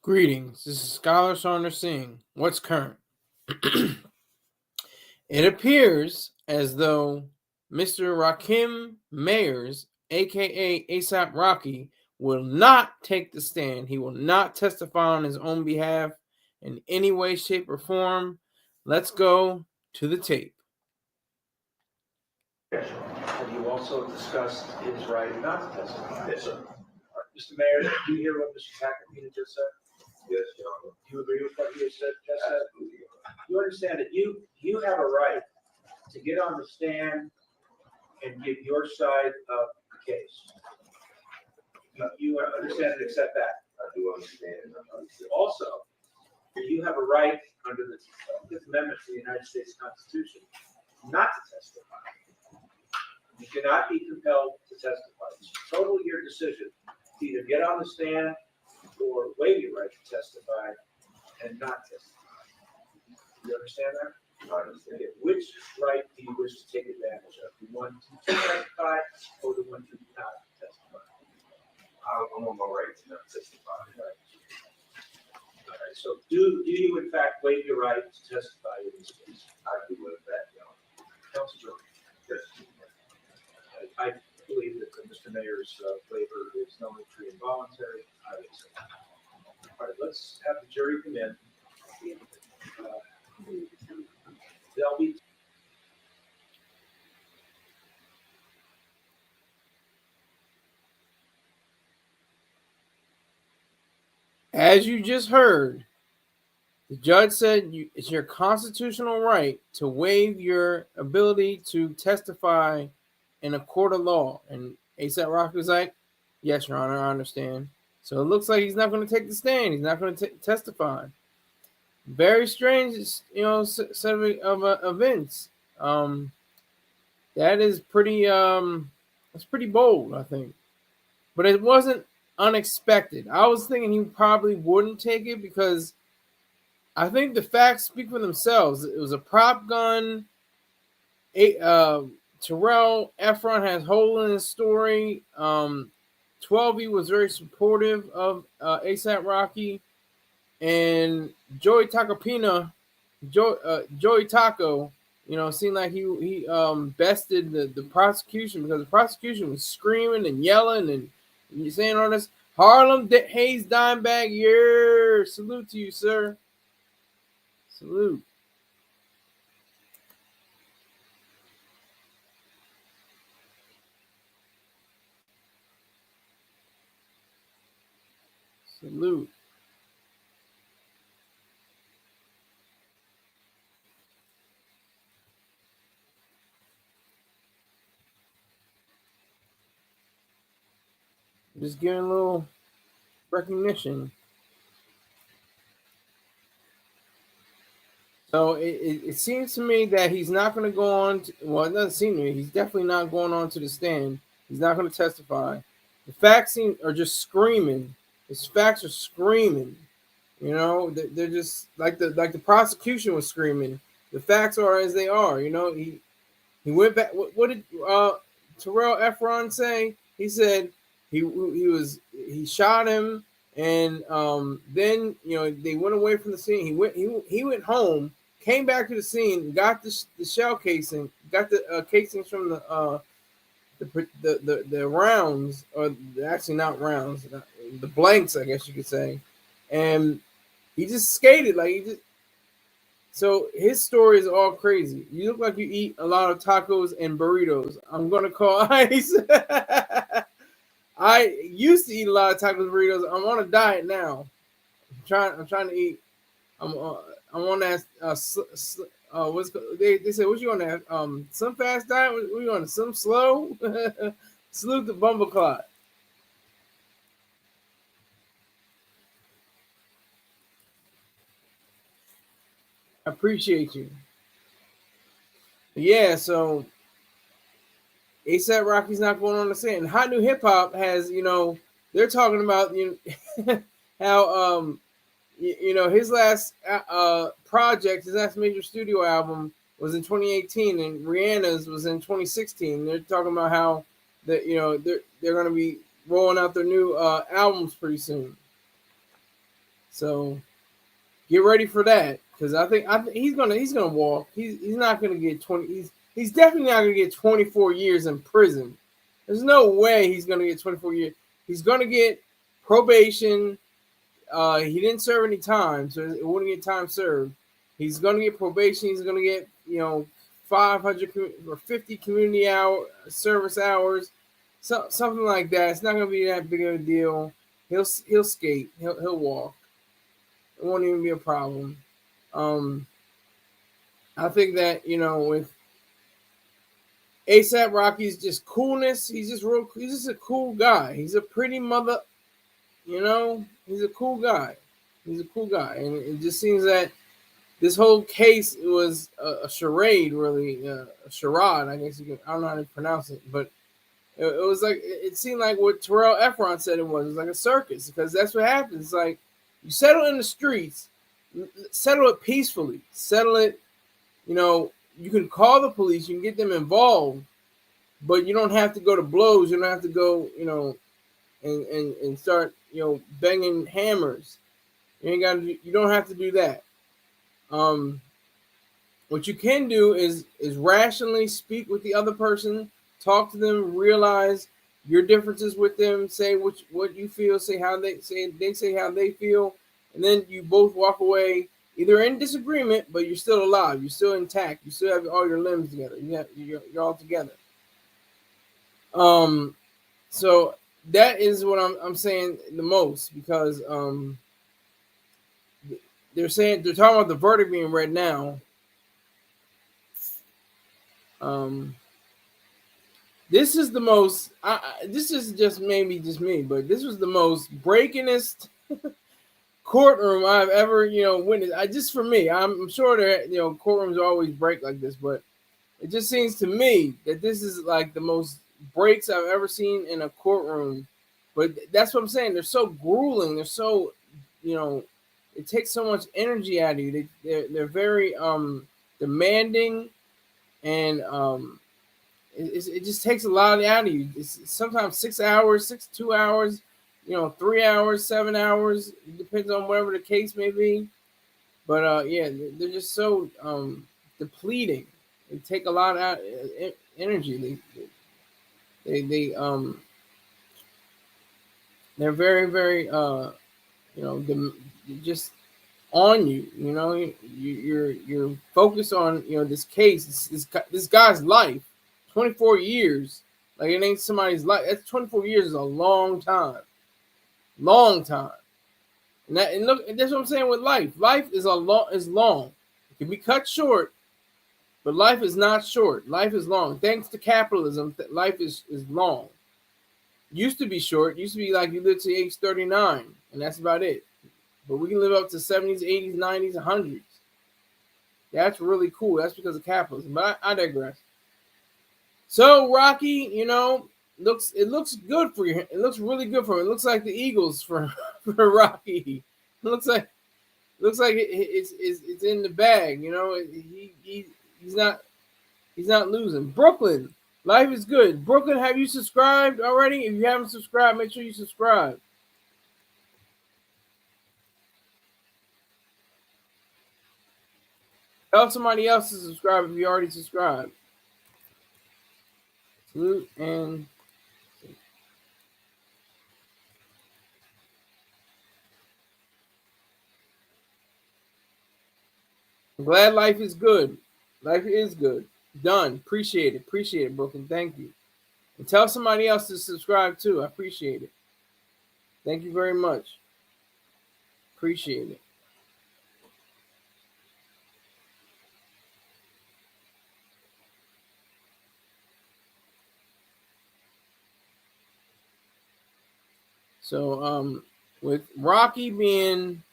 Greetings. This is Scholar Saunders Singh. What's current? It appears as though Mr. Rakim Mayers, aka ASAP Rocky, will not take the stand. He will not testify on his own behalf in any way, shape, or form. Let's go to the tape. Have you also discussed his right not to testify? Yes, sir. Mr. Mayor, did you hear what Mr. Tacopina just said? Yes, Your Honor. Do you agree with what he just said? Absolutely. You understand that you have a right to get on the stand and give your side of the case. You understand and accept that? I do understand. Also, you have a right under the Fifth Amendment to the United States Constitution not to testify. You cannot be compelled to testify. It's totally your decision to either get on the stand or waive your right to testify and not testify. You understand that? I understand. Okay. Which right do you wish to take advantage of? The one to testify or the one to not testify? I'm on my right to not testify. Right. All right. So do you in fact waive your right to testify in this case? I do with that, Your Honor. Counsel Jordan. Yes. I believe that Mr. Mayor's waiver is knowingly free and voluntary. I would say. All right, let's have the jury come in. They'll be. As you just heard, the judge said it's your constitutional right to waive your ability to testify in a court of law. And ASAP Rocky was like, yes, Your Honor, I understand. So it looks like he's not going to take the stand. He's not going to testify. Very strange, set of events. That is pretty, that's pretty bold, I think. But it wasn't unexpected. I was thinking he probably wouldn't take it because I think the facts speak for themselves. It was a prop gun. Terrell Efron has hole in his story. 12E was very supportive of ASAP Rocky, and Joey Tacopina, Joey Taco, seemed like he bested the prosecution because the prosecution was screaming and yelling and saying all this. Harlem Hayes dime bag, yeah, salute to you, sir. Salute. Salute. Just giving a little recognition. So it seems to me that he's not going to go on. Well, it doesn't seem to me. He's definitely not going on to the stand. He's not going to testify. The facts are just screaming. His facts are screaming. They're just like the prosecution was screaming. The facts are as they are. He went back. What did Terrell Efron say? He said he shot him, and then they went away from the scene. He went home, came back to the scene, got the shell casing, got the casings from the rounds, or actually not rounds, the blanks, I guess you could say, and he just skated So his story is all crazy. You look like you eat a lot of tacos and burritos. I'm gonna call ice. I used to eat a lot of tacos and burritos. I'm on a diet now. I'm trying to eat. I'm on that. What's they said? What you on that? Some fast diet? What you on? Some slow? Salute the Bumbleclot. I appreciate you. Yeah, so ASAP Rocky's not going on the stand. And Hot New Hip Hop has, they're talking about how his last project, his last major studio album was in 2018, and Rihanna's was in 2016. They're talking about how they're going to be rolling out their new albums pretty soon. So get ready for that, because I think he's gonna walk. He's not gonna get 20. He's definitely not gonna get 24 years in prison. There's no way he's gonna get 24 years. He's gonna get probation. He didn't serve any time, so it wouldn't get time served. He's gonna get probation. He's gonna get 500 or 50 community service hours, something like that. It's not gonna be that big of a deal. He'll skate. He'll walk. It won't even be a problem. I think that with ASAP Rocky's just coolness, he's just a cool guy. He's a pretty mother, he's a cool guy. He's a cool guy, and it just seems that this whole case was a charade, really, a charade. I guess I don't know how to pronounce it, but it was like it seemed like what Terrell Efron said it was. It was like a circus, because that's what happens. It's like you settle in the streets, settle it peacefully, settle it. You can call the police, you can get them involved, but you don't have to go to blows. You don't have to go, and start, banging hammers. You don't have to do that. What you can do is rationally speak with the other person, talk to them, realize your differences with them, say what you feel, say how they say how they feel, and then you both walk away either in disagreement, but you're still alive, you're still intact, you still have all your limbs together, you're all together. So that is what I'm saying the most, because they're talking about the verdict being read now. This is the most. This is just maybe just me, but this was the most breakingest courtroom I've ever witnessed. Just for me, I'm sure that courtrooms always break like this, but it just seems to me that this is like the most breaks I've ever seen in a courtroom. But that's what I'm saying. They're so grueling. They're so it takes so much energy out of you. They're very demanding, and it just takes a lot out of you. It's sometimes 6 hours, 2 hours, 3 hours, 7 hours. It depends on whatever the case may be. But yeah, they're just so depleting. They take a lot out energy. They're very, very just on you. You're focused on this case. This guy's life. 24 years, like it ain't somebody's life. That's 24 years is a long time. And look, that's what I'm saying with life. Life is long. It can be cut short, but life is not short. Life is long. Thanks to capitalism, life is long. Used to be short. Used to be like you live to age 39, and that's about it. But we can live up to 70s, 80s, 90s, 100s. That's really cool. That's because of capitalism. But I digress. So Rocky, it looks good for you. It looks really good for him. It looks like the Eagles for Rocky. It looks like it's in the bag. He's not losing. Brooklyn, life is good. Brooklyn, have you subscribed already? If you haven't subscribed, make sure you subscribe. Tell somebody else to subscribe if you already subscribed. Salute and I'm glad life is good. Life is good. Done. Appreciate it, Brooklyn. Thank you. And tell somebody else to subscribe too. I appreciate it. Thank you very much. Appreciate it. So with Rocky being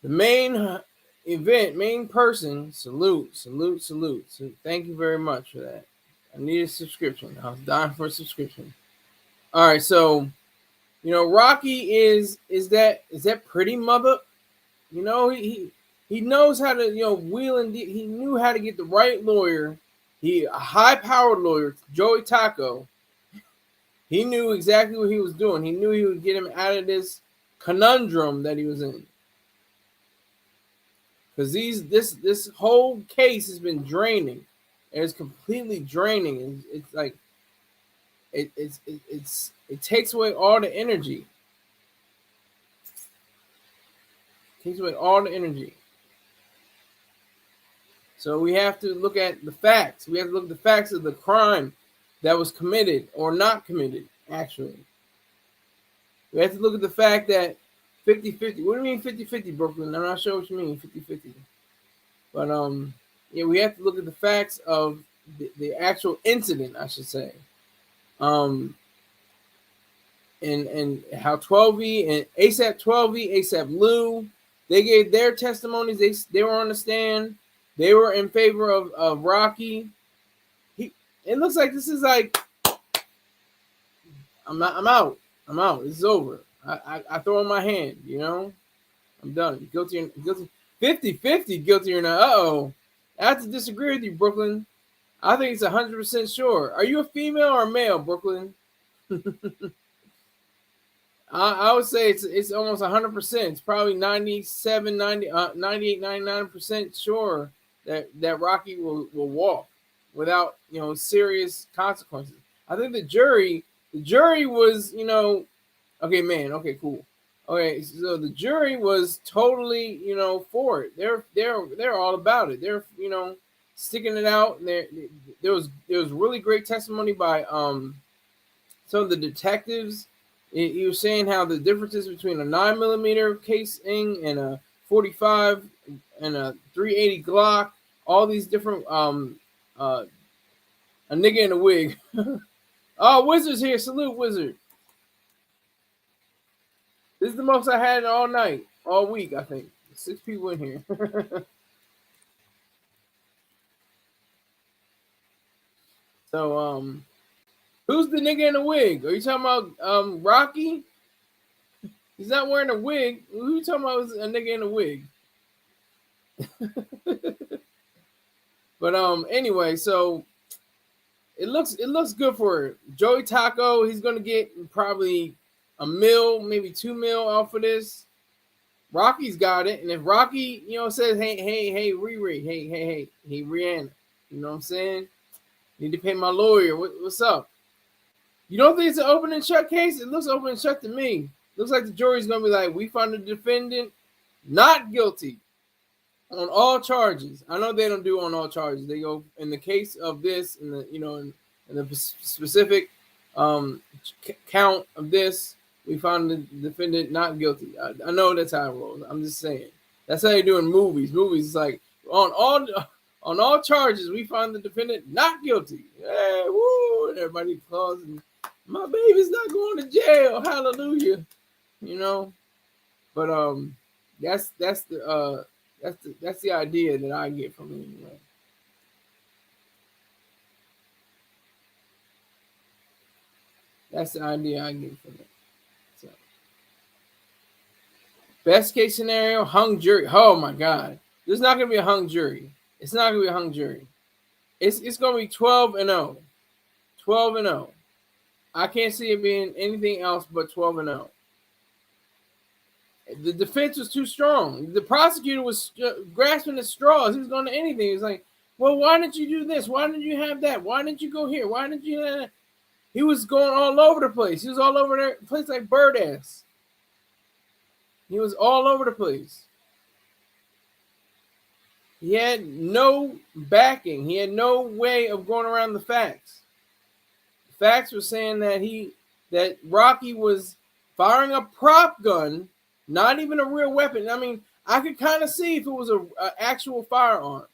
the main event, main person, salute. So thank you very much for that. I need a subscription. I was dying for a subscription. All right, so Rocky is that pretty mother. He knows how to wheel and he knew how to get the right lawyer. A high-powered lawyer, Joey Taco. He knew exactly what he was doing. He knew he would get him out of this conundrum that he was in. Because this whole case has been draining. It's completely draining. It's like it takes away all the energy. It takes away all the energy. So we have to look at the facts. We have to look at the facts of the crime that was committed or not committed, actually. We have to look at the fact that 50-50. What do you mean 50-50, Brooklyn? I'm not sure what you mean, 50-50. But yeah, we have to look at the facts of the actual incident, I should say. And how 12E and ASAP 12E, ASAP Lou, they gave their testimonies. They were on the stand. They were in favor of Rocky. It looks like this is like I'm out. This is over. I throw in my hand, you know. I'm done. Guilty. 50-50 guilty or not. Uh-oh. I have to disagree with you, Brooklyn. I think it's 100% sure. Are you a female or a male, Brooklyn? I would say it's almost 100%. It's probably 97, 90, 98, 99% sure that Rocky will walk without, you know, serious consequences. I think the jury was, you know, okay, man, okay, cool. Okay, so the jury was totally, you know, for it. They're all about it. They're, you know, sticking it out. There was really great testimony by some of the detectives. He was saying how the differences between a 9mm casing and a 45 and a 380 Glock, all these different a nigga in a wig. Oh, Wizard's here. Salute, Wizard. This is the most I had all night, all week, I think. 6 people in here. So, who's the nigga in the wig? Are you talking about Rocky? He's not wearing a wig. Who are you talking about? A nigga in a wig? But anyway, so it looks good for Joey Taco. He's gonna get probably $1 million, maybe $2 million off of this. Rocky's got it, and if Rocky, you know, says, hey, Riri, hey, Rihanna, you know what I'm saying? Need to pay my lawyer. What's up? You don't think it's an open and shut case? It looks open and shut to me. Looks like the jury's gonna be like, we found the defendant not guilty on all charges. I know they don't do on all charges. They go in the case of this, in the, you know, in the specific count of this, we found the defendant not guilty. I know that's how it rolls. I'm just saying. That's how they do in movies. Movies is like on all charges, we found the defendant not guilty. Yeah, woo! And everybody applauds. And my baby's not going to jail. Hallelujah. You know. But that's the idea that I get from it anyway. That's the idea I get from it. So, best case scenario, hung jury. Oh my God, there's not gonna be a hung jury. It's not gonna be a hung jury. It's gonna be 12-0. 12-0. I can't see it being anything else but 12-0. The defense was too strong. The prosecutor was grasping at straws. He was going to anything. He was like, well, why didn't you do this? Why didn't you have that? Why didn't you go here? Why didn't you do that? He was going all over the place. He was all over the place like bird ass. He was all over the place. He had no backing. He had no way of going around the facts. The facts were saying that Rocky was firing a prop gun, not even a real weapon. I mean, I could kind of see if it was an actual firearm.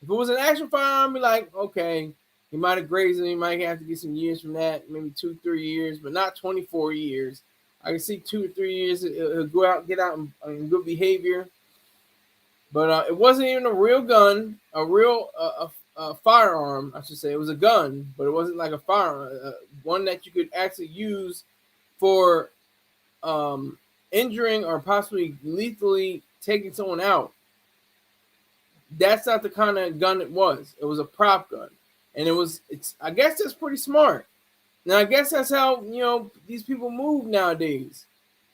If it was an actual firearm, I'd be like, okay, he might have grazed him. He might have to get some years from that, maybe 2-3 years, but not 24 years. I can see 2 or 3 years. He'll go out, get out in good behavior. But it wasn't even a real gun, a real firearm, I should say. It was a gun, but it wasn't like a firearm, one that you could actually use for injuring or possibly lethally taking someone out. That's not the kind of gun it was. It was a prop gun. And I guess that's pretty smart. Now, I guess that's how, you know, these people move nowadays.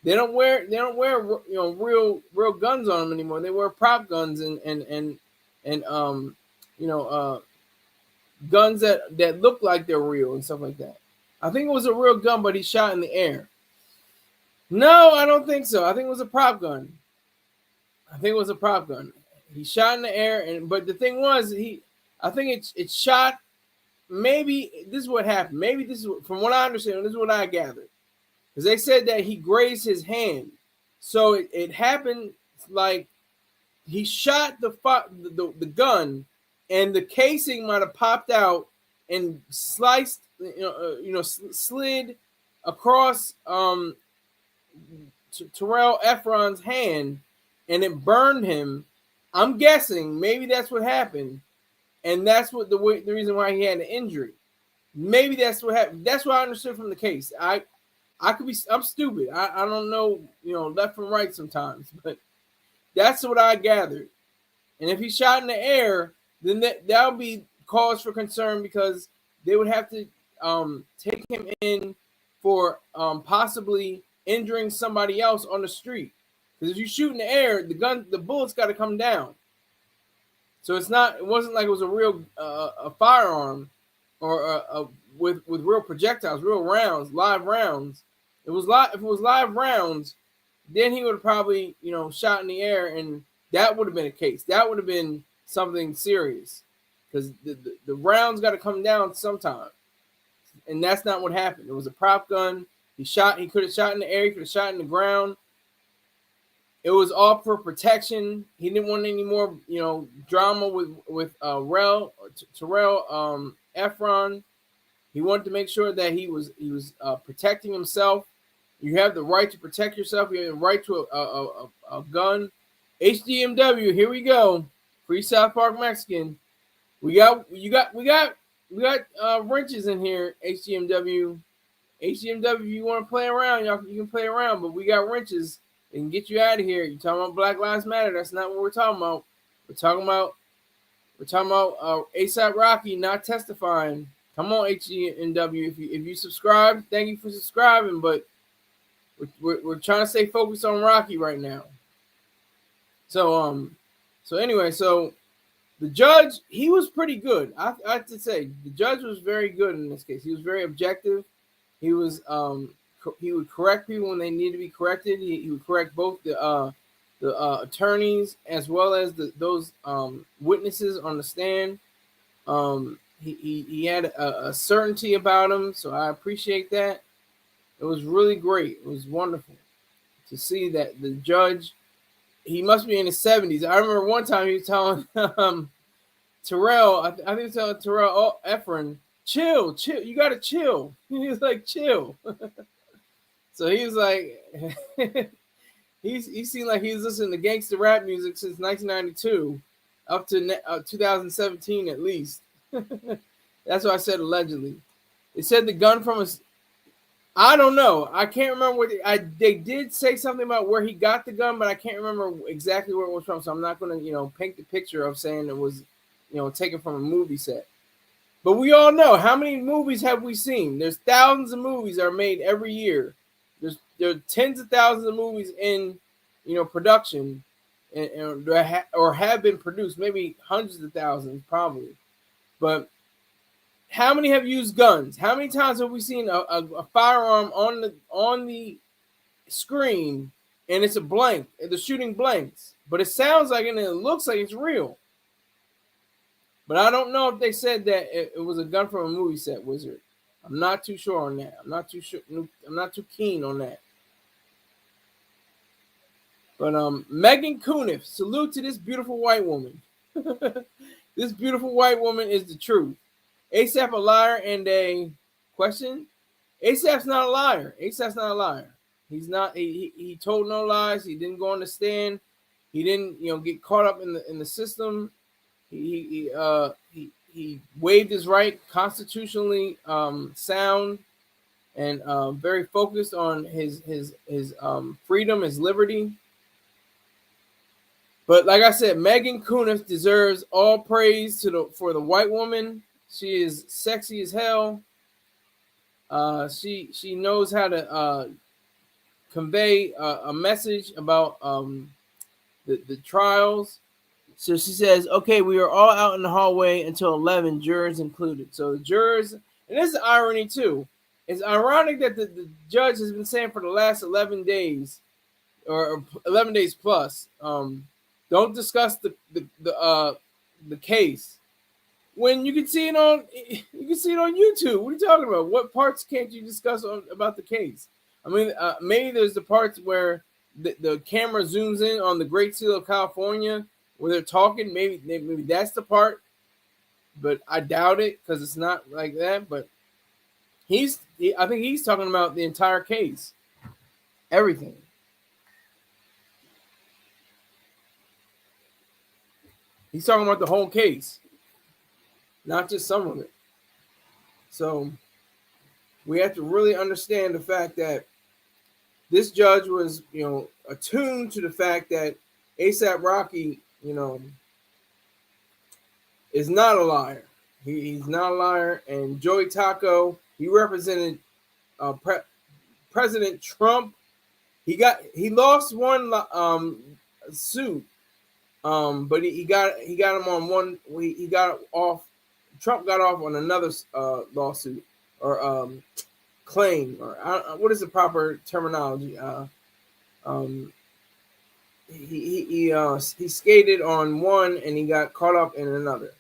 They don't wear real guns on them anymore. They wear prop guns and guns that look like they're real and stuff like that. I think it was a real gun, but he shot in the air. No, I don't think so. I think it was a prop gun. He shot in the air, but the thing was, I think it shot. Maybe this is what happened. Maybe this is from what I understand. This is what I gathered, because they said that he grazed his hand, so it happened like he shot the gun, and the casing might have popped out and sliced, slid across Terrell Efron's hand, and it burned him. I'm guessing maybe that's what happened, and that's what the reason why he had an injury. Maybe that's what happened. That's what I understood from the case. I'm stupid. I don't know, left from right sometimes, but that's what I gathered. And if he shot in the air, then that would be cause for concern, because they would have to take him in for possibly injuring somebody else on the street. Because if you shoot in the air, the bullets got to come down. So it wasn't like it was a real a firearm or with real projectiles, real rounds, live rounds. If it was live rounds, then he would have probably shot in the air, and that would have been a case. That would have been something serious, because the rounds got to come down sometime, and that's not what happened. It was a prop gun. He could have shot in the air. He could have shot in the ground. It was all for protection. He didn't want any more, drama with Terrell Efron. He wanted to make sure that he was protecting himself. You have the right to protect yourself. You have the right to a gun. HDMW, here we go. Free South Park Mexican. We got wrenches in here. HDMW, if you want to play around, you can play around. But we got wrenches. They can get you out of here. You talking about Black Lives Matter? That's not what we're talking about. We're talking about ASAP Rocky not testifying. Come on, HDMW. If you subscribe, thank you for subscribing. But we're trying to stay focused on Rocky right now. So anyway, so the judge, he was pretty good. I have to say, the judge was very good in this case. He was very objective. He was he would correct people when they need to be corrected. He would correct both the attorneys as well as those witnesses on the stand. He had a certainty about him, so I appreciate that. It was really great. It was wonderful to see that the judge, he must be in his 70s. I remember one time he was telling Terrell, I think he was telling Terrell Efron, chill, you got to chill. He was like, chill. So he was like, he seemed like he was listening to gangster rap music since 1992 up to 2017 at least. That's what I said allegedly. They said the gun from us. I don't know. I can't remember what they did say something about where he got the gun, but I can't remember exactly where it was from. So I'm not going to paint the picture of saying it was taken from a movie set. But we all know, how many movies have we seen? There's thousands of movies that are made every year. There are tens of thousands of movies in production, or have been produced, maybe hundreds of thousands probably. But how many have used guns? How many times have we seen a firearm on the screen and it's a blank? They're shooting blanks, but it sounds like and it looks like it's real. But I don't know if they said that it was a gun from a movie set, Wizard. I'm not too sure on that. I'm not too keen on that. But Meghann Cuniff, salute to this beautiful white woman. This beautiful white woman is the truth. ASAP a liar and a question? ASAP's not a liar. ASAP's not a liar. He's not. He told no lies. He didn't go on the stand. He didn't get caught up in the system. He waived his right, constitutionally sound, and very focused on his freedom, his liberty. But like I said, Meghann Cuniff deserves all praise for the white woman. She is sexy as hell. She knows how to convey a message about the trials. So she says, okay, we are all out in the hallway until 11, jurors included. So the jurors, and this is irony too. It's ironic that the judge has been saying for the last 11 days or 11 days plus, don't discuss the case. When you can see it on YouTube. What are you talking about? What parts can't you discuss about the case? I mean, maybe there's the parts where the camera zooms in on the Great Seal of California where they're talking. Maybe that's the part, but I doubt it because it's not like that. But I think he's talking about the entire case, everything. He's talking about the whole case, not just some of it. So we have to really understand the fact that this judge was, attuned to the fact that ASAP Rocky, is not a liar. He's not a liar. And Joey Taco, he represented President Trump. He lost one suit, but he got him on one. He got off. Trump got off on another lawsuit or claim, or what is the proper terminology? He skated on one and he got caught up in another.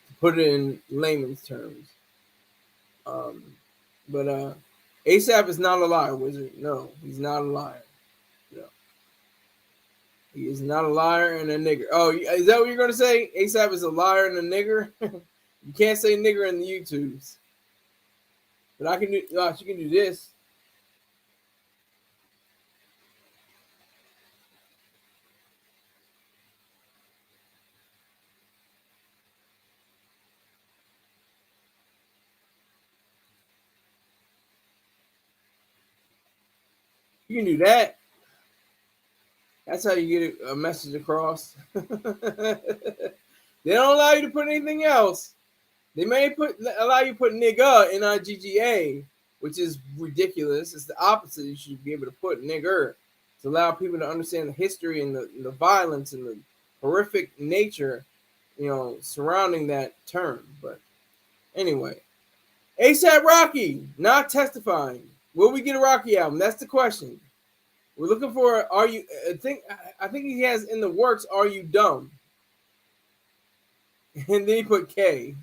To put it in layman's terms, but ASAP is not a liar, Wizard. No, he's not a liar. No, he is not a liar and a nigger. Oh, is that what you're gonna say? ASAP is a liar and a nigger. You can't say nigger in the YouTubes. But I can do. Gosh, you can do this. You can do that. That's how you get a message across. They don't allow you to put anything else. They may allow you to put nigga, N-I-G-G-A, which is ridiculous. It's the opposite. You should be able to put nigger to allow people to understand the history and the violence and the horrific nature, surrounding that term. But anyway, ASAP Rocky not testifying. Will we get a Rocky album? That's the question. We're looking for. I think he has in the works. Are you dumb? And then he put K.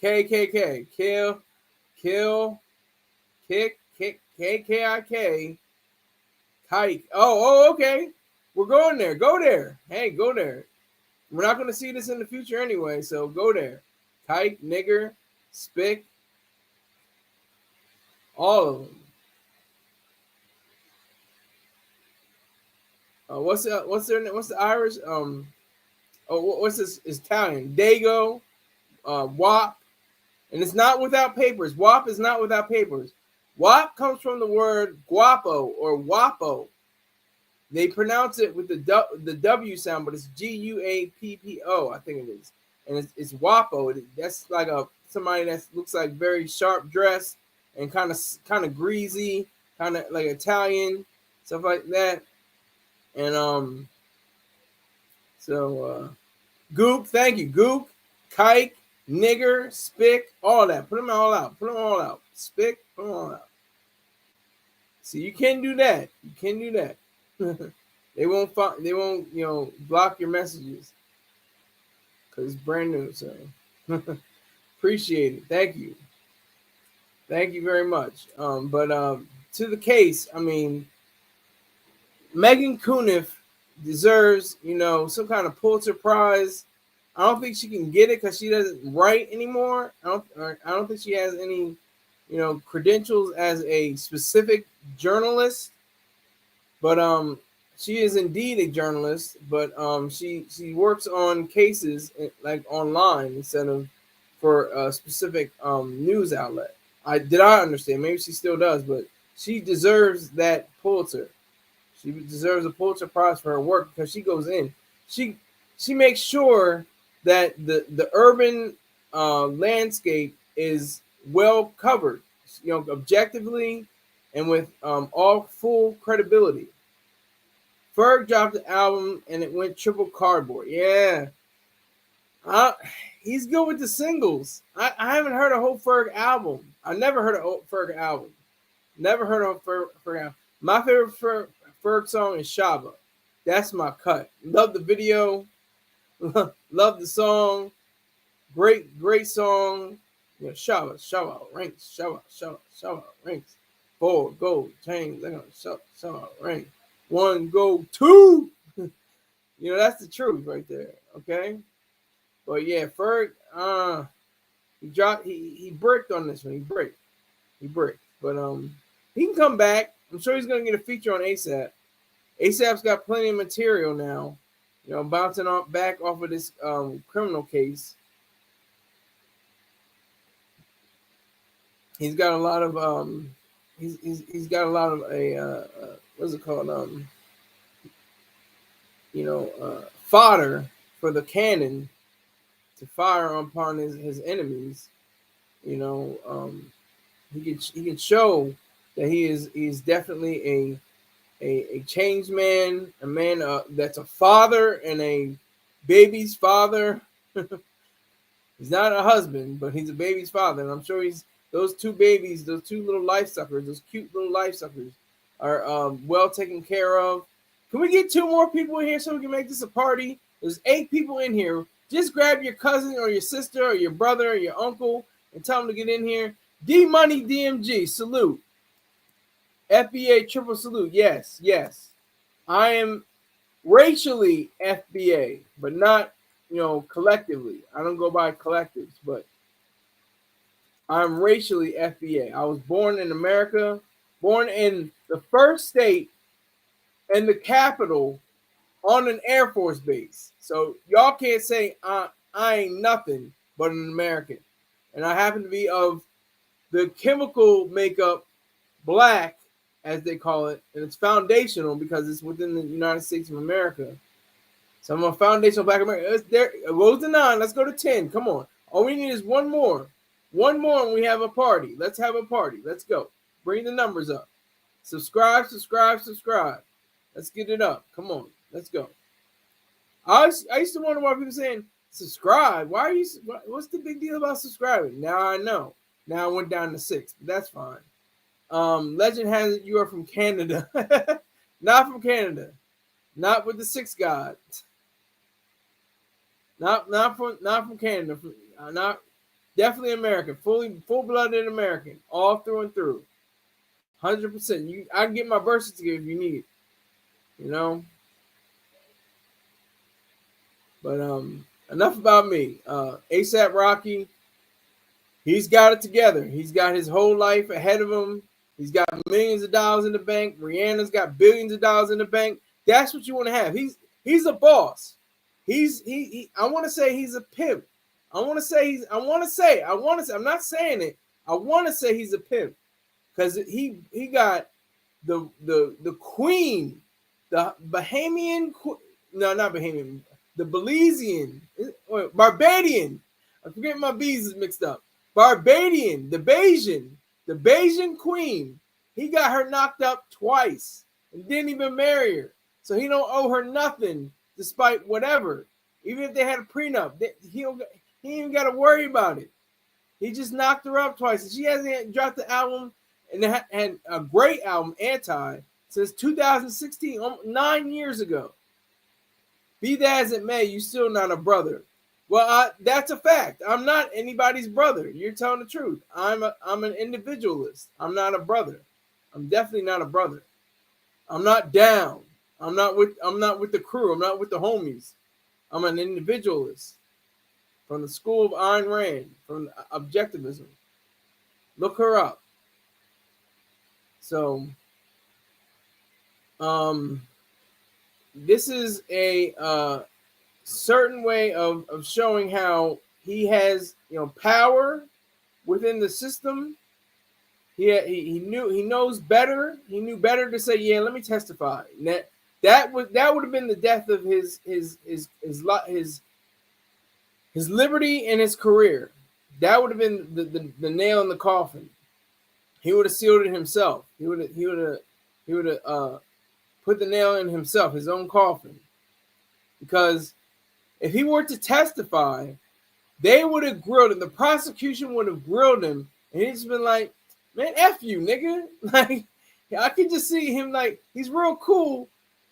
K. Kill, kick, K-K-I-K. Kike. Oh, okay. We're going there. Go there. Hey, go there. We're not going to see this in the future anyway, so go there. Kike, nigger, spick. All of them. What's the Irish? What's this? Italian? Dago, WAP, and it's not without papers. WAP is not without papers. WAP comes from the word guapo or wapo. They pronounce it with the W sound, but it's G-U-A-P-P-O, I think it is, and it's wapo. That's like somebody that looks like very sharp dressed and kind of greasy, kind of like Italian, stuff like that. And Goop, thank you. Goop, kike, nigger, spick, all that. Put them all out. Spick, put them all out. See, you can do that. They won't block your messages because it's brand new. So appreciate it. Thank you very much. But to the case, I mean, Meghann Cuniff deserves, some kind of Pulitzer Prize. I don't think she can get it because she doesn't write anymore. I don't think she has any, credentials as a specific journalist. But she is indeed a journalist. But she works on cases like online instead of for a specific news outlet. I understand? Maybe she still does, but she deserves that Pulitzer. She deserves a Pulitzer Prize for her work because she goes in. She makes sure that the urban landscape is well covered, objectively, and with all full credibility. Ferg dropped the album and it went triple cardboard. Yeah. He's good with the singles. I haven't heard a whole Ferg album. I never heard a whole Ferg album. Never heard of Ferg album. My favorite Ferg song is Shaba. That's my cut. Love the video. Love the song. Great song. You know, Shaba, ranks, Shaba, ranks. 4 gold chains, Shaba, ranks. 1 gold, 2. You know, that's the truth right there. Okay. But yeah, Ferg, he bricked on this one. He bricked. But he can come back. I'm sure he's gonna get a feature on ASAP. ASAP's got plenty of material now. You know, bouncing back off of this criminal case. He's got a lot of he's got a lot of what's it called, fodder for the cannon to fire upon his enemies. You know, he can show that he is definitely a changed man, a man that's a father and a baby's father. He's not a husband, but he's a baby's father, and I'm sure those two babies, those two little life suckers, those cute little life suckers, are well taken care of. Can we get 2 more people in here so we can make this a party? There's 8 people in here. Just grab your cousin or your sister or your brother or your uncle and tell them to get in here. D Money DMG, salute. FBA triple salute. Yes. I am racially FBA, but not, collectively. I don't go by collectives, but I'm racially FBA. I was born in America, born in the first state and the capital on an Air Force base. So y'all can't say I ain't nothing but an American. And I happen to be of the chemical makeup black, as they call it, and it's foundational because it's within the United States of America. So I'm a foundational black American. There it goes to 9. Let's go to 10. Come on. All we need is one more. One more and we have a party. Let's have a party. Let's go. Bring the numbers up. Subscribe. Let's get it up. Come on. Let's go. I used to wonder why people saying subscribe. What's the big deal about subscribing? Now I know. Now I went down to 6, but that's fine. Legend has it you are from Canada. Not from Canada. Not with the 6 God. Not from Canada. Not definitely American. Full-blooded American. All through and through. 100%. I can get my birth certificate if you need it. You know. But enough about me. ASAP Rocky, he's got it together. He's got his whole life ahead of him. He's got millions of dollars in the bank. Rihanna's got billions of dollars in the bank. That's what you want to have. He's a boss. I want to say he's a pimp. I'm not saying it. I want to say he's a pimp because he got the queen, the Bahamian, no, not Bahamian, the Belizean, Barbadian. I forget my B's is mixed up. Barbadian, the Bayesian queen. He got her knocked up twice and didn't even marry her. So he don't owe her nothing despite whatever. Even if they had a prenup, he ain't even got to worry about it. He just knocked her up twice. And she hasn't dropped the album and had a great album, Anti, since 2016, 9 years ago. Be that as it may, you still not a brother. Well, that's a fact. I'm not anybody's brother. You're telling the truth. I'm an individualist. I'm not a brother. I'm definitely not a brother. I'm not down. I'm not with the crew. I'm not with the homies. I'm an individualist from the school of Ayn Rand, from objectivism. Look her up. So, this is a certain way of showing how he has, power within the system. He knows better. He knew better to say, yeah, let me testify. And that would have been the death of his liberty and his career. That would have been the nail in the coffin. he would have sealed it himself. He would have put the nail in himself, his own coffin. Because if he were to testify, they would have grilled him. The prosecution would have grilled him, and he's been like, "Man, F you, nigga." Like, I can just see him like, he's real cool,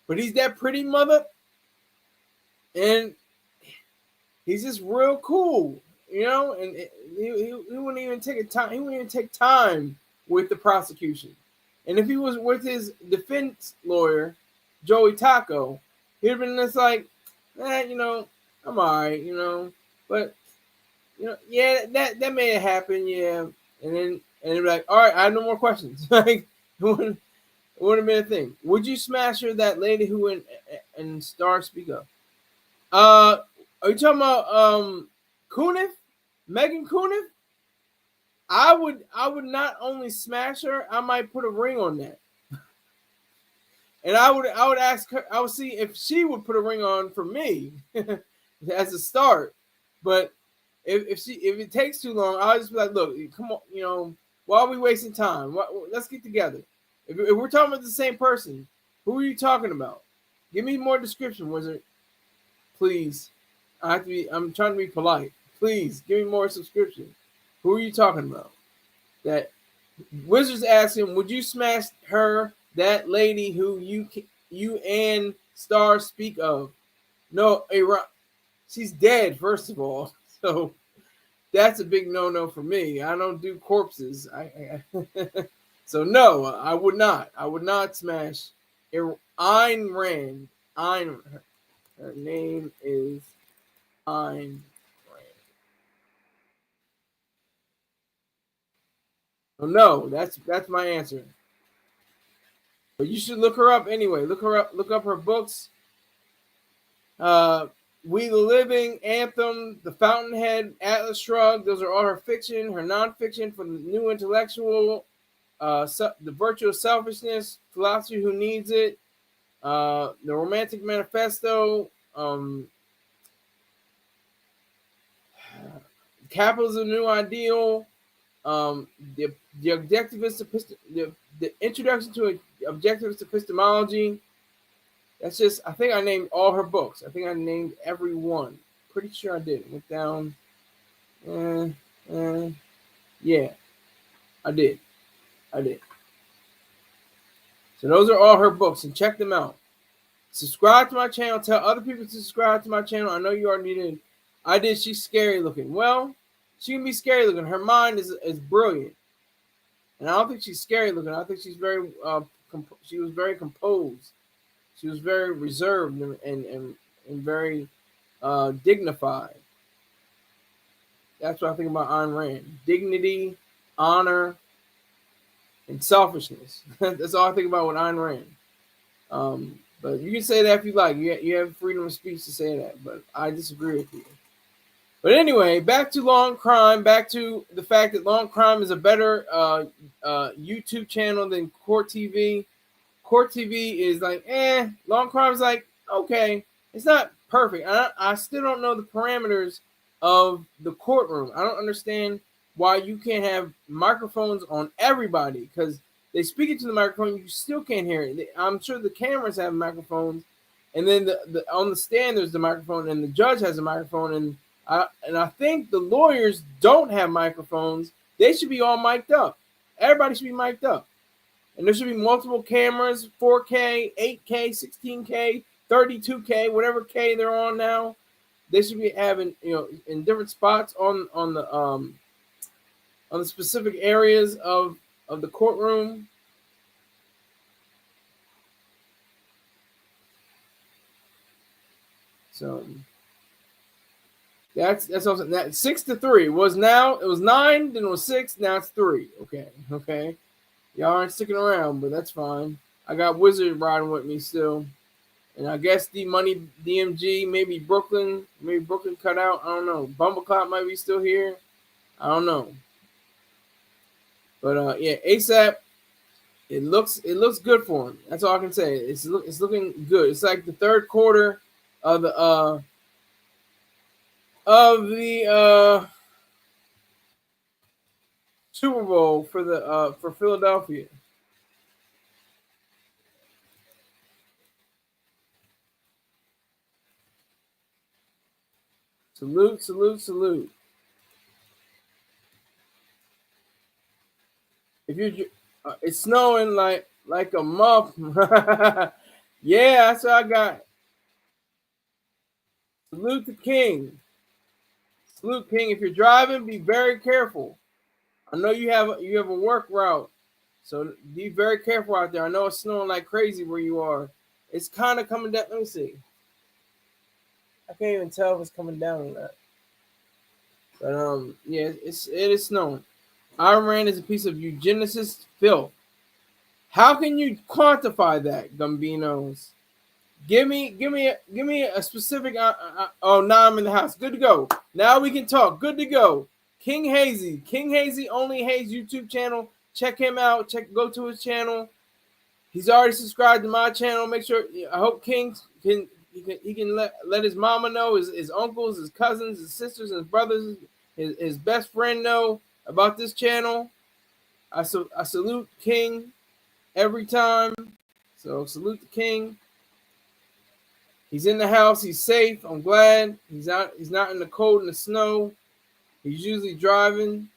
but he's that pretty mother, and he's just real cool, you know. And he wouldn't even take time. He wouldn't even take time with the prosecution. And if he was with his defense lawyer, Joey Taco, he'd have been just like, you know, I'm all right, you know, but you know, yeah, that may have happened, yeah. And they'd be like, all right, I have no more questions. Like, it would have been a thing. Would you smash her, that lady who in Star Speak Up? Are you talking about Cuniff? Meghann Cuniff? I would not only smash her, I might put a ring on that. And I would ask her, I would see if she would put a ring on for me as a start. But if it takes too long, I'll just be like, look, come on, you know, why are we wasting time? Let's get together. If we're talking about the same person, who are you talking about? Give me more description, Wizard. Please. I'm trying to be polite. Please give me more subscription. Who are you talking about? That Wizard's asking, would you smash her, that lady who you and Star speak of? No, she's dead, first of all. So that's a big no-no for me. I don't do corpses. So no, I would not. I would not smash Ayn Rand. Her name is Ayn Rand. So no, that's my answer. But you should look her up anyway. Look up her books. We the Living, Anthem, The Fountainhead, Atlas Shrugged. Those are all her fiction. Her nonfiction for the new intellectual, The Virtue of Selfishness, Philosophy Who Needs It, The Romantic Manifesto, Capitalism New Ideal, the objectivist the Introduction to Objectivist Epistemology. That's just, I think I named all her books. I think I named every one. Pretty sure I did. Went down. Yeah, I did. So those are all her books, and check them out. Subscribe to my channel. Tell other people to subscribe to my channel. I know you already did. I did. She's scary looking. Well, she can be scary looking. Her mind is brilliant. And I don't think she's scary looking. I think she's very she was very composed. She was very reserved and very dignified. That's what I think about Ayn Rand. Dignity, honor, and selfishness. That's all I think about with Ayn Rand. But you can say that if you like. You have freedom of speech to say that. But I disagree with you. But anyway, back to Long Crime. Back to the fact that Long Crime is a better YouTube channel than Court TV. Court TV is like, Long Crime is like, okay. It's not perfect. I still don't know the parameters of the courtroom. I don't understand why you can't have microphones on everybody, because they speak it to the microphone, you still can't hear it. I'm sure the cameras have microphones, and then the on the stand there's the microphone, and the judge has a microphone, and I think the lawyers don't have microphones. They should be all mic'd up. Everybody should be mic'd up. And there should be multiple cameras, 4K, 8K, 16K, 32K, whatever K they're on now. They should be having, in different spots on the specific areas of the courtroom. So that's also that 6-3 it was 9, then it was 6, now it's 3. Okay. Y'all aren't sticking around, but that's fine. I got Wizard riding with me still. And I guess the Money DMG, maybe Brooklyn cut out. I don't know. Bumbleclot might be still here. I don't know. But yeah, ASAP, it looks good for him. That's all I can say. It's looking good. It's like the third quarter of the Super Bowl for Philadelphia. Salute, salute, salute. If you, it's snowing like a muff. Yeah, that's what I got. Salute the king. Salute king. If you're driving, be very careful. I know you have a work route, so be very careful out there. I know it's snowing like crazy where you are. It's kind of coming down. Let me see. I can't even tell if it's coming down or not. But yeah, it is snowing. Iran is a piece of eugenicist filth. How can you quantify that, Gumbinos? Give me a specific. Oh, now I'm in the house. Good to go. Now we can talk. Good to go. King Hazy, only Hayes YouTube channel. Check him out. Go to his channel. He's already subscribed to my channel. Make sure. I hope King can let his mama know, his uncles, his cousins, his sisters, his brothers, his best friend know about this channel. I salute King every time. So salute the King. He's in the house. He's safe. I'm glad he's out. He's not in the cold and the snow. He's usually driving.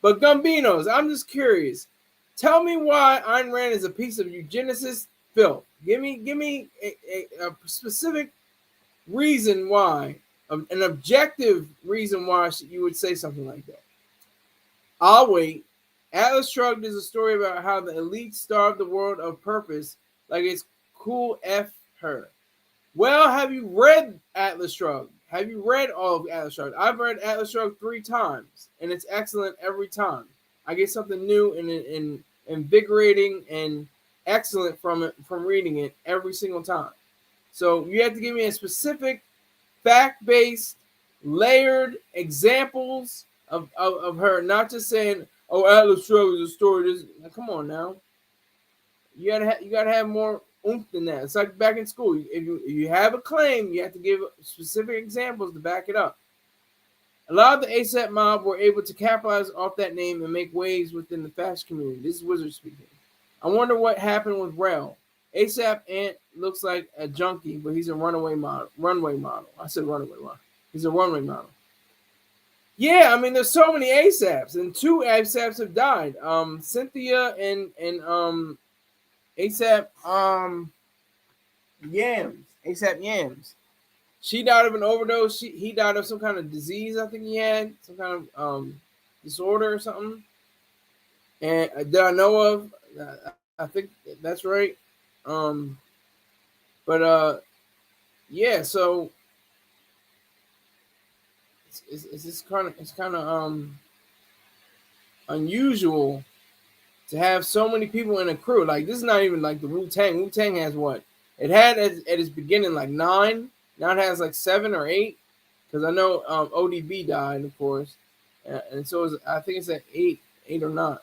But Gumbinos, I'm just curious. Tell me why Ayn Rand is a piece of eugenicist filth. Give me a specific reason why, an objective reason why you would say something like that. I'll wait. Atlas Shrugged is a story about how the elite starved the world of purpose like it's cool F her. Well, have you read Atlas Shrugged? Have you read all of Atlas Shrugged? I've read Atlas Shrugged 3 times, and it's excellent every time. I get something new and invigorating and excellent from reading it every single time. So you have to give me a specific, fact-based, layered examples of her, not just saying, "Oh, Atlas Shrugged is a story." Come on now, you gotta have more oomph than that. It's like back in school. If you have a claim, you have to give specific examples to back it up. A lot of the ASAP mob were able to capitalize off that name and make waves within the fashion community. This is Wizard speaking. I wonder what happened with Rel. ASAP Ant looks like a junkie, but he's a runway model. I said runaway model. He's a runway model. Yeah, I mean, there's so many ASAPs, and 2 ASAPs have died. Cynthia and ASAP Yams. She died of an overdose. He died of some kind of disease. I think he had some kind of disorder or something. And that I know of. I think that's right. Yeah. So it's kind of unusual to have so many people in a crew. Like, this is not even like the Wu-Tang. Wu-Tang has what? It had at its beginning like 9. Now it has like 7 or 8. Because I know ODB died, of course. And so I think it's at 8 or 9.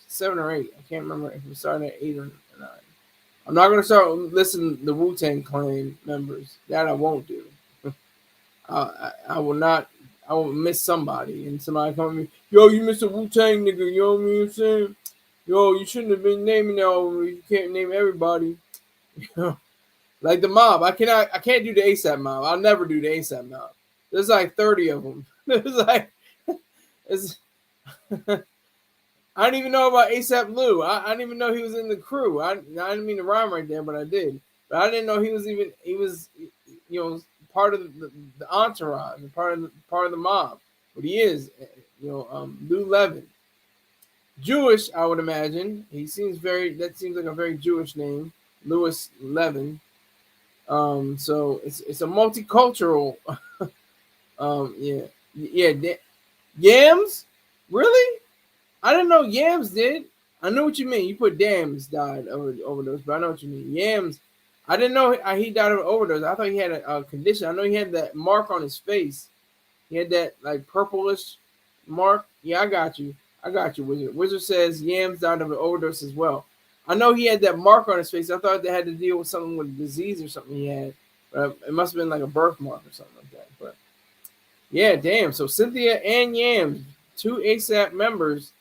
7 or 8. I can't remember if we started at 8 or 9. I'm not going to start listing the Wu-Tang Clan members. That I won't do. I will not. I will miss somebody. And somebody come to me, "Yo, you missed a Wu-Tang nigga." You know what I'm saying? "Yo, you shouldn't have been naming that. You can't name everybody." Like the mob. I can't do the ASAP mob. I'll never do the ASAP mob. There's like 30 of them. I didn't even know about ASAP Lou. I didn't even know he was in the crew. I didn't mean to rhyme right there, but I did. But I didn't know he was part of the entourage, part of the mob. But he is, Lou Levin. Jewish, I would imagine. That seems like a very Jewish name, Louis Levin. So it's a multicultural. Yams, really? I didn't know Yams did. I know what you mean. You put Dams died of overdose, but I know what you mean. Yams, I didn't know he died of an overdose. I thought he had a condition. I know he had that mark on his face. He had that like purplish mark. Yeah, I got you, Wizard. Wizard says Yams died of an overdose as well. I know he had that mark on his face. I thought they had to deal with something with a disease or something he had. But it must have been like a birthmark or something like that. But yeah, damn. So Cynthia and Yams, 2 ASAP members,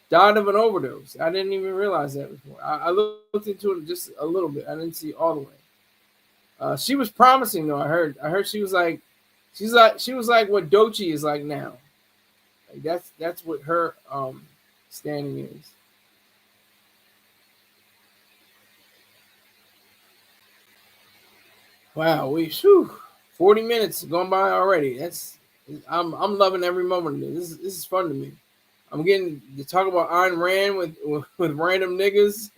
Died of an overdose. I didn't even realize that before. I looked into it just a little bit. I didn't see all the way. She was promising though. I heard she was like, she was like what Doechii is like now. Like that's what her standing is. Wow, 40 minutes gone by already. I'm loving every moment of this. This is fun to me. I'm getting to talk about Ayn Rand with random niggas.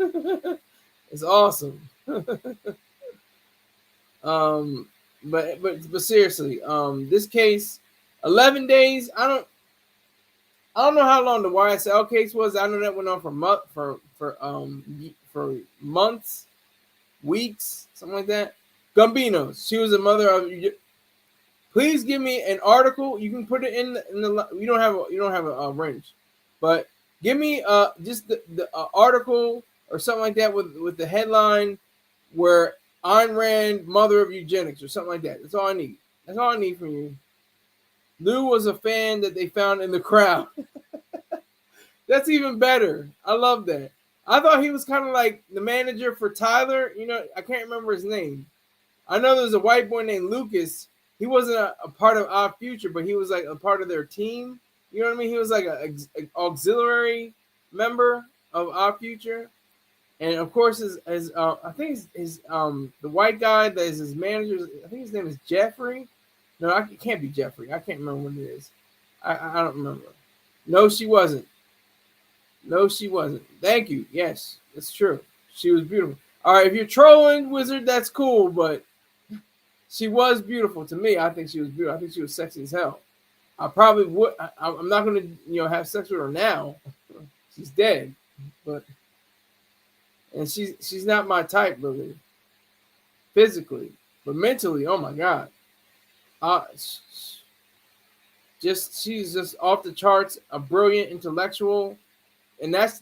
It's awesome. But seriously, this case, 11 days. I don't know how long the YSL case was. I know that went on for months, weeks, something like that. Gambinos. She was the mother of. Please give me an article. You can put it in the. You don't have a wrench, but give me just the article or something like that with the headline where Ayn Rand, mother of eugenics, or something like that. That's all I need. That's all I need from you. Lou was a fan that they found in the crowd. That's even better. I love that. I thought he was kind of like the manager for Tyler. You know, I can't remember his name. I know there's a white boy named Lucas. He wasn't a part of Our Future, but he was like a part of their team. You know what I mean? He was like an auxiliary member of Our Future. And of course, I think his the white guy that is his manager. I think his name is Jeffrey. No, it can't be Jeffrey. I can't remember what it is. I don't remember. No, she wasn't. No, she wasn't. Thank you. Yes, it's true. She was beautiful. All right, if you're trolling, Wizard, that's cool, but she was beautiful to me. I think she was beautiful. I think she was sexy as hell. I probably would. I'm not going to, have sex with her now. She's dead, but and she's not my type, really. Physically, but mentally, oh my god. She's just off the charts, a brilliant intellectual, and that's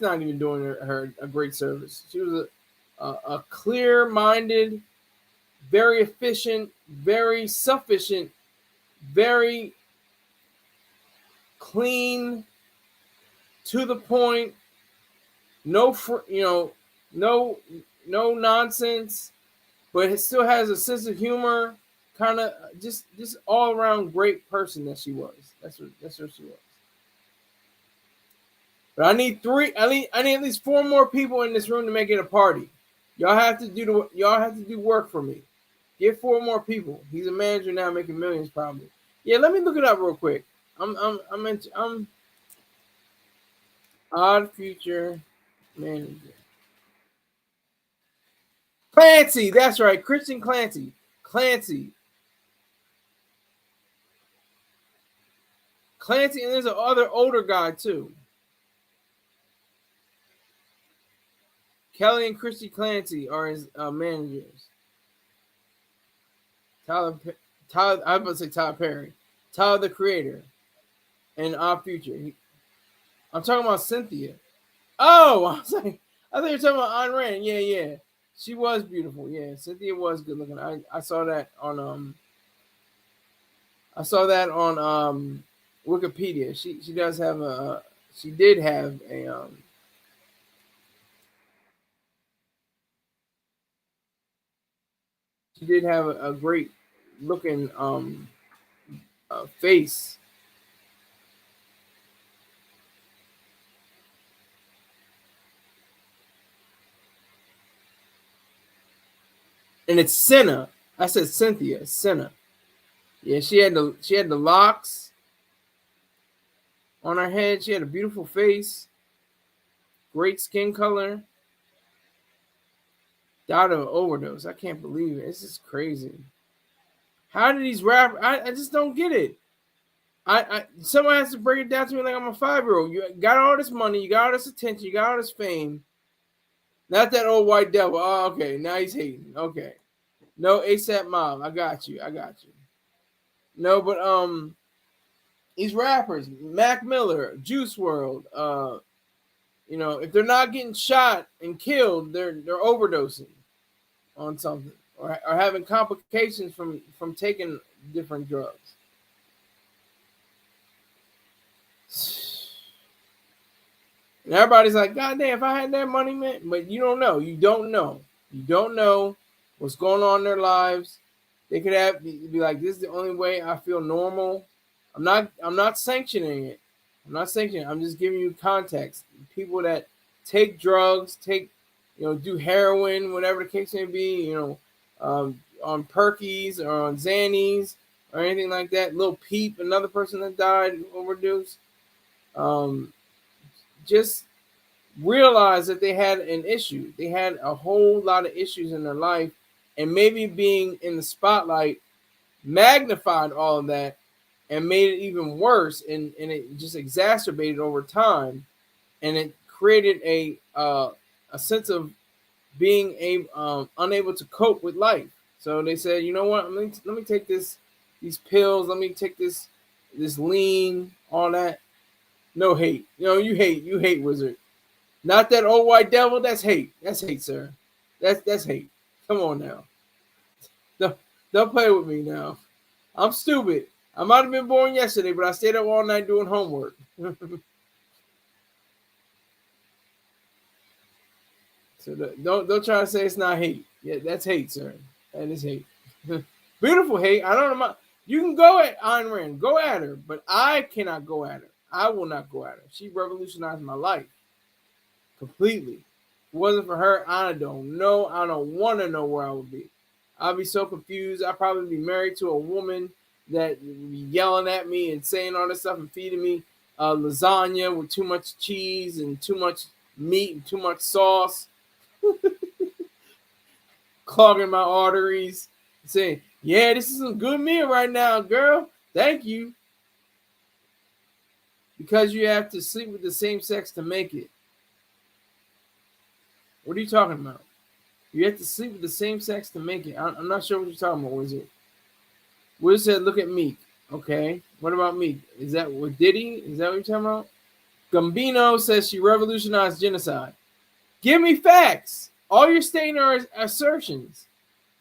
not even doing her a great service. She was a clear-minded, very efficient, very sufficient, very clean, to the point. No nonsense, but it still has a sense of humor. Kind of just all around great person that she was. That's what she was. But I need at least 4 more people in this room to make it a party. Y'all have to do work for me. Get 4 more people. He's a manager now, making millions probably. Yeah, let me look it up real quick. I'm Odd Future manager. Clancy, that's right, Christian Clancy. Clancy, and there's a other older guy too. Kelly and Christy Clancy are his managers. Tyler, I was about to say Tyler Perry. Tyler, the Creator, and Our Future. I'm talking about Cynthia. Oh, I thought you were talking about Ayn Rand. Yeah. She was beautiful. Yeah, Cynthia was good looking. I saw that on Wikipedia. She does have she did have a she did have a great looking face. And it's Senna. I said Cynthia. Senna. Yeah, she had the locks on her head. She had a beautiful face, great skin color. Died of an overdose. I can't believe it. This is crazy. How did these rappers? I just don't get it. Someone has to break it down to me like I'm a 5-year-old. You got all this money, you got all this attention, you got all this fame. Not that old white devil. Oh, okay. Now he's hating. Okay. No, ASAP Mob. I got you. No, but these rappers, Mac Miller, Juice World, if they're not getting shot and killed, they're overdosing on something or having complications from taking different drugs. And everybody's like, God damn, if I had that money, man. But you don't know. You don't know. You don't know what's going on in their lives. They could have be like, this is the only way I feel normal. I'm not sanctioning it. I'm not sanctioning it. I'm just giving you context. People that take drugs, do heroin, whatever the case may be, on Perkies or on Xannies or anything like that. Lil Peep, another person that died overdose. Just realize that they had an issue. They had a whole lot of issues in their life, and maybe being in the spotlight magnified all of that and made it even worse, and it just exacerbated over time, and it created a sense of being unable to cope with life. So they said, you know what? Let me take these pills. Let me take this lean, all that. No hate. You hate Wizard. Not that old white devil. That's hate. That's hate, sir. That's hate. Come on now. Don't play with me now. I'm stupid. I might have been born yesterday, but I stayed up all night doing homework. So don't try to say it's not hate. Yeah, that's hate, sir. That is hate. Beautiful hate. I don't know. You can go at Ayn Rand. Go at her, but I cannot go at her. I will not go at her. She revolutionized my life completely. If it wasn't for her, I don't know. I don't want to know where I would be. I'd be so confused. I'd probably be married to a woman that would be yelling at me and saying all this stuff and feeding me lasagna with too much cheese and too much meat and too much sauce, clogging my arteries, saying, yeah, this is some good meal right now, girl. Thank you. Because you have to sleep with the same sex to make it. What are you talking about? You have to sleep with the same sex to make it. I'm not sure what you're talking about, Wizard. Wizard said, look at Meek. Okay. What about Meek? Is that what Diddy? Is that what you're talking about? Gambino says she revolutionized genocide. Give me facts. All you're stating are assertions.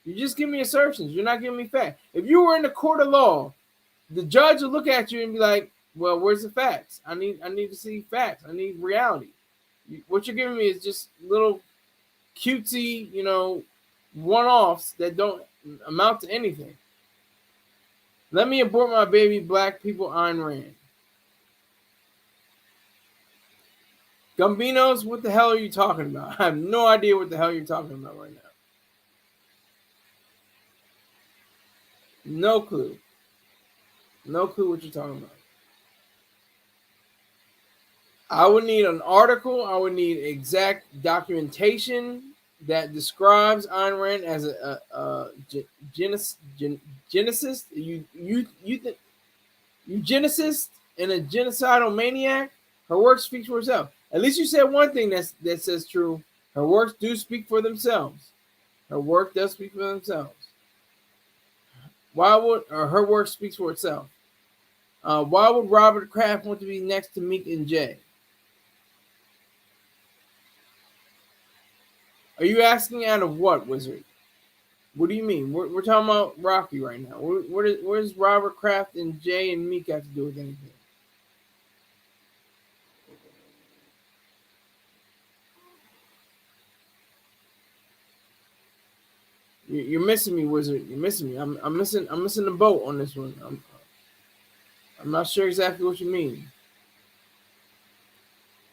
You just give me assertions. You're not giving me facts. If you were in the court of law, the judge will look at you and be like, well, where's the facts? I need to see facts. I need reality. What you're giving me is just little cutesy, one-offs that don't amount to anything. Let me abort my baby, black people, Ayn Rand. Gumbinos, what the hell are you talking about? I have no idea what the hell you're talking about right now. No clue. No clue what you're talking about. I would need an article. I would need exact documentation that describes Ayn Rand as a geneticist, eugenicist, and a genocidal maniac. Her work speaks for herself. At least you said one thing that says true. Her works do speak for themselves. Her work does speak for themselves. Her work speaks for itself? Why would Robert Kraft want to be next to Meek and Jay? Are you asking out of what, Wizard? What do you mean? We're talking about Rocky right now. What does Robert Kraft and Jay and Meek have to do with anything? You're missing me, Wizard. You're missing me. I'm missing the boat on this one. I'm not sure exactly what you mean.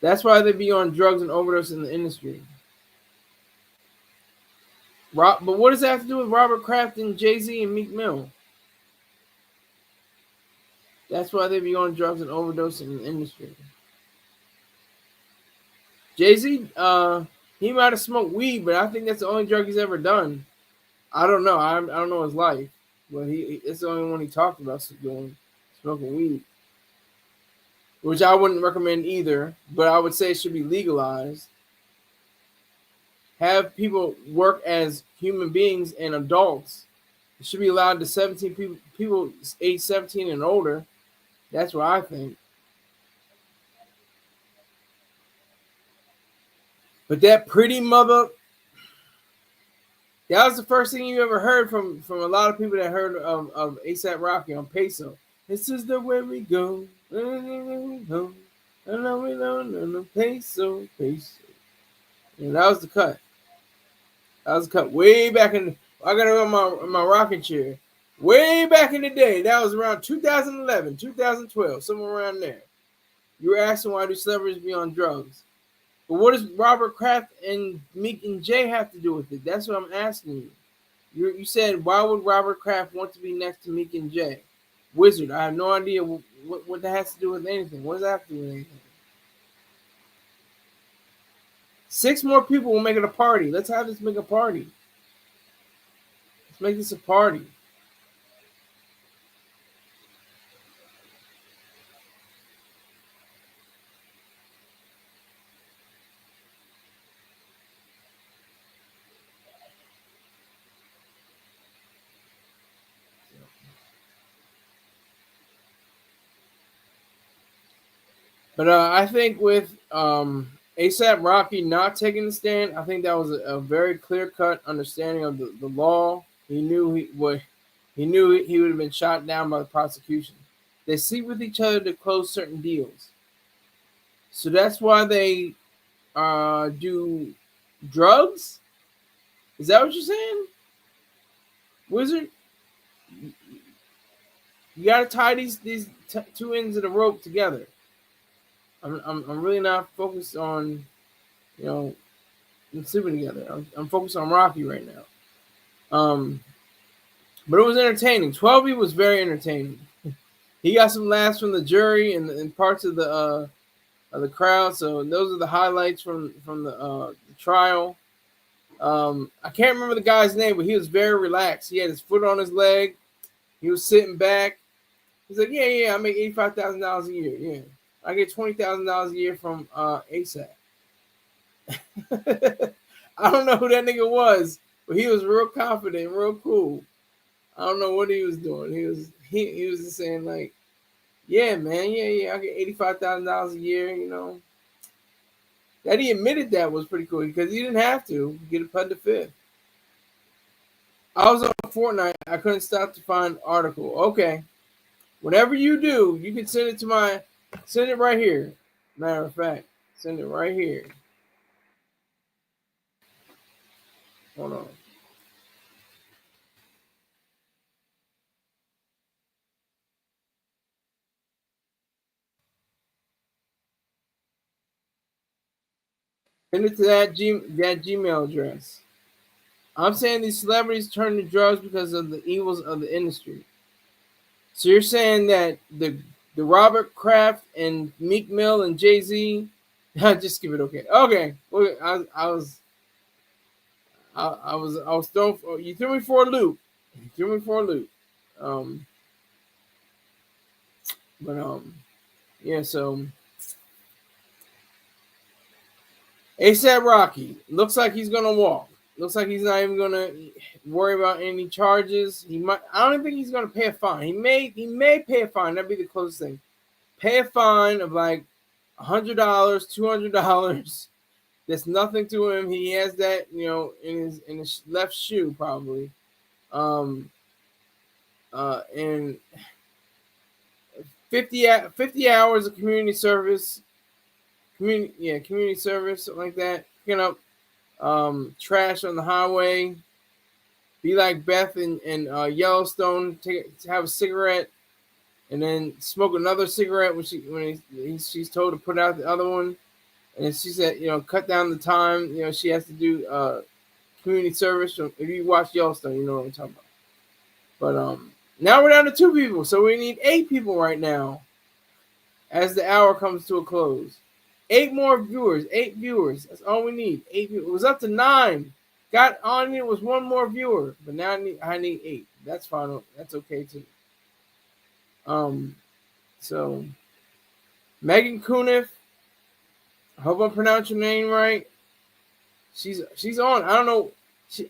That's why they be on drugs and overdose in the industry. But what does that have to do with Robert Kraft and Jay-Z and Meek Mill? That's why they be on drugs and overdose in the industry. Jay-Z, he might have smoked weed, but I think that's the only drug he's ever done. I don't know. I don't know his life, but it's the only one he talked about smoking weed, which I wouldn't recommend either. But I would say it should be legalized. Have people work as human beings and adults. It should be allowed to 17 people age 17 and older. That's what I think. But that pretty mother, that was the first thing you ever heard from a lot of people that heard of ASAP Rocky on Peso. This is the way we go. No, peso. And that was the cut. That was cut way back in. I got it on my rocking chair. Way back in the day. That was around 2011, 2012, somewhere around there. You were asking why do celebrities be on drugs? But what does Robert Kraft and Meek and Jay have to do with it? That's what I'm asking you. You said, why would Robert Kraft want to be next to Meek and Jay? Wizard, I have no idea what that has to do with anything. What does that have to do with anything? 6 more people will make it a party. Let's have this make a party. Let's make this a party. But I think with ASAP Rocky not taking the stand, I think that was a very clear cut understanding of the law. He knew he would have been shot down by the prosecution. They sleep with each other to close certain deals, so that's why they do drugs. Is that what you're saying, Wizard? You got to tie these two ends of the rope together. I'm really not focused on, them sleeping together. I'm focused on Rocky right now. But it was entertaining. 12 was very entertaining. He got some laughs from the jury and parts of the crowd. So those are the highlights from the trial. I can't remember the guy's name, but he was very relaxed. He had his foot on his leg. He was sitting back. He's like, yeah, I make $85,000 a year. Yeah, I get $20,000 a year from ASAP. I don't know who that nigga was, but he was real confident, real cool. I don't know what he was doing. He was just saying like, yeah, man, yeah, I get $85,000 a year. That he admitted that was pretty cool because he didn't have to get a pled the fifth. I was on Fortnite. I couldn't stop to find the article. Okay. Whatever you do, you can send it right here. Matter of fact, send it right here. Hold on. Send it to that Gmail address. I'm saying these celebrities turn to drugs because of the evils of the industry. So you're saying that the Robert Kraft and Meek Mill and Jay-Z, just give it okay. Okay, well, I was thrown. You threw me for a loop. But yeah. So ASAP Rocky looks like he's gonna walk. Looks like he's not even gonna worry about any charges. He might. I don't think he's gonna pay a fine. He may pay a fine. That'd be the closest thing. Pay a fine of like $100, $200. That's nothing to him. He has that, in his left shoe probably. And 50 hours of community service, community service, something like that. Picking up trash on the highway. Be like Beth in Yellowstone. Have a cigarette, and then smoke another cigarette when she's told to put out the other one. And then she said, cut down the time. She has to do community service. If you watch Yellowstone, you know what I'm talking about. But now we're down to 2 people, so we need 8 people right now. As the hour comes to a close, 8 more viewers. 8 viewers. That's all we need. 8 viewers. It was up to 9. Got on it was 1 more viewer, but now I need 8. That's fine. That's okay too. So Meghann Cuniff. I hope I pronounced your name right. She's on. I don't know.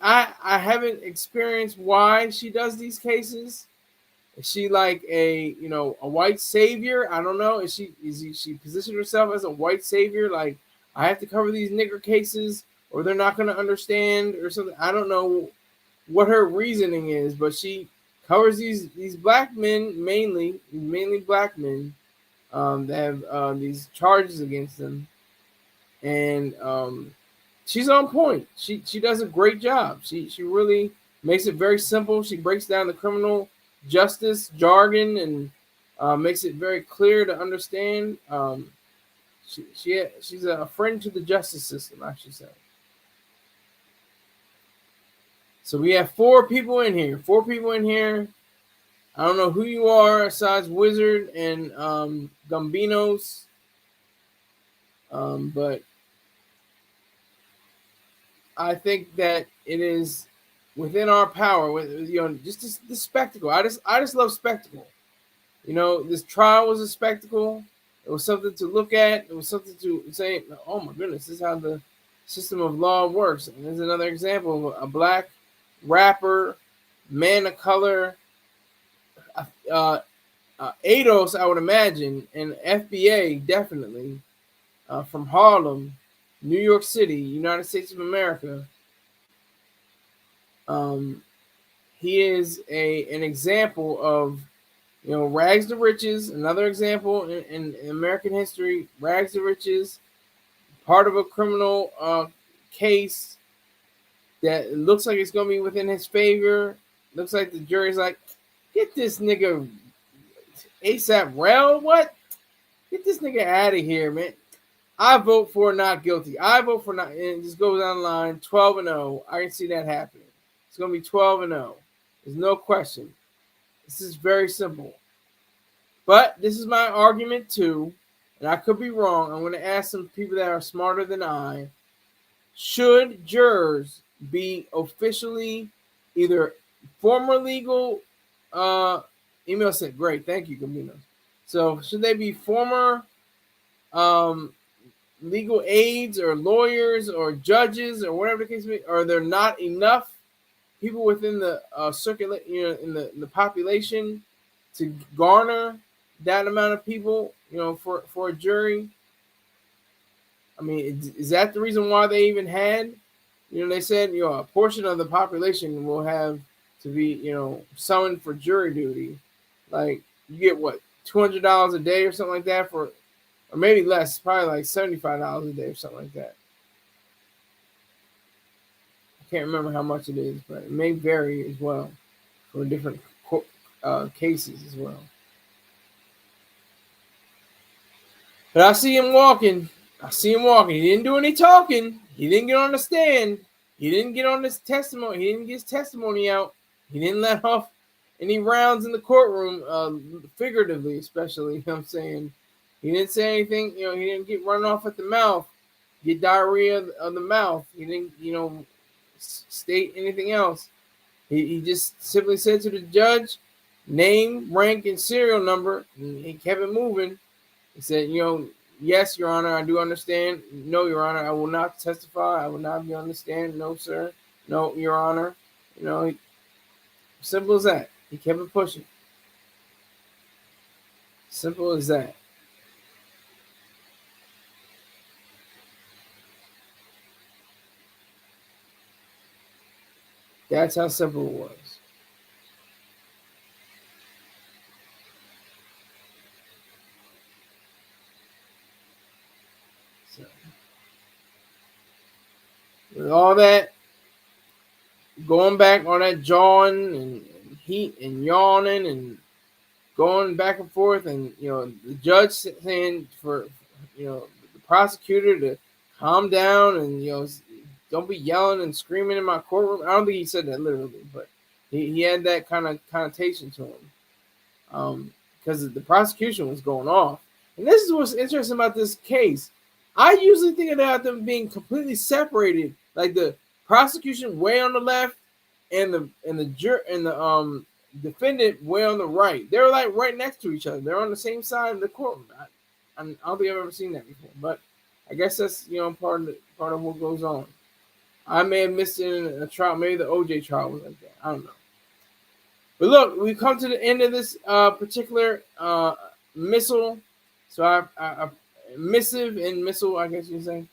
I haven't experienced why she does these cases. Is she like a white savior? I don't know. She positioned herself as a white savior? Like, I have to cover these nigger cases or they're not going to understand or something. I don't know what her reasoning is, but she covers these black men, mainly black men, that have these charges against them, and she's on point. She does a great job. She really makes it very simple. She breaks down the criminal justice jargon and makes it very clear to understand. She's a friend to the justice system, I should say. So we have 4 people in here. 4 people in here. I don't know who you are besides Wizard and Gumbinos, but I think that it is within our power. With just the spectacle. I just love spectacle. This trial was a spectacle. It was something to look at. It was something to say, oh my goodness, this is how the system of law works. And there's another example of a black rapper, man of color, ADOS, I would imagine, and FBA, definitely, from Harlem, New York City, United States of America. He is an example of, rags to riches. Another example in American history, rags to riches, part of a criminal case that looks like it's going to be within his favor. Looks like the jury's like, get this nigga ASAP Relli, what? Get this nigga out of here, man. I vote for not guilty. I vote for not, and it just goes down the line, 12-0. I can see that happening. It's going to be 12-0. There's no question. This is very simple. But this is my argument too, and I could be wrong. I'm going to ask some people that are smarter than I. Should jurors be officially either former legal email sent? Great, thank you, Camino. So should they be former legal aides or lawyers or judges or whatever the case may be? Are there not enough people within the circulate, in the population to garner that amount of people, for a jury? I mean, is that the reason why they even had, they said, a portion of the population will have to be, summoned for jury duty. Like, you get what, $200 a day or something like that or maybe less, probably like $75 a day or something like that. I can't remember how much it is, but it may vary as well for different cases as well. But I see him walking. He didn't do any talking. He didn't get on the stand. He didn't get on his testimony. He didn't get his testimony out. He didn't let off any rounds in the courtroom, figuratively, especially. You know what I'm saying? He didn't say anything. He didn't get run off at the mouth, get diarrhea of the mouth. He didn't, state anything else. He just simply said to the judge, name, rank, and serial number, and he kept it moving. He said, yes, Your Honor, I do understand. No, Your Honor, I will not testify. I will not be on the stand. No, sir. No, Your Honor. Simple as that. He kept it pushing. Simple as that. That's how simple it was. So, with all that, going back on that jawing and heat and yawning and going back and forth, and the judge saying for the prosecutor to calm down and don't be yelling and screaming in my courtroom. I don't think he said that literally, but he had that kind of connotation to him because the prosecution was going off. And this is what's interesting about this case. I usually think about them being completely separated, like the prosecution way on the left and the defendant way on the right. They're like right next to each other. They're on the same side of the courtroom. I don't think I've ever seen that before, but I guess that's part of what goes on. I may have missed it in a trial. Maybe the OJ trial was like that. I don't know. But look, we've come to the end of this particular missile. So missive and missile, I guess you'd say.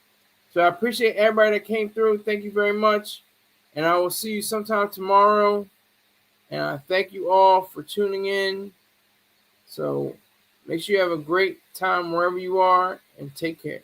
So I appreciate everybody that came through. Thank you very much. And I will see you sometime tomorrow. And I thank you all for tuning in. So make sure you have a great time. time wherever you are, and take care.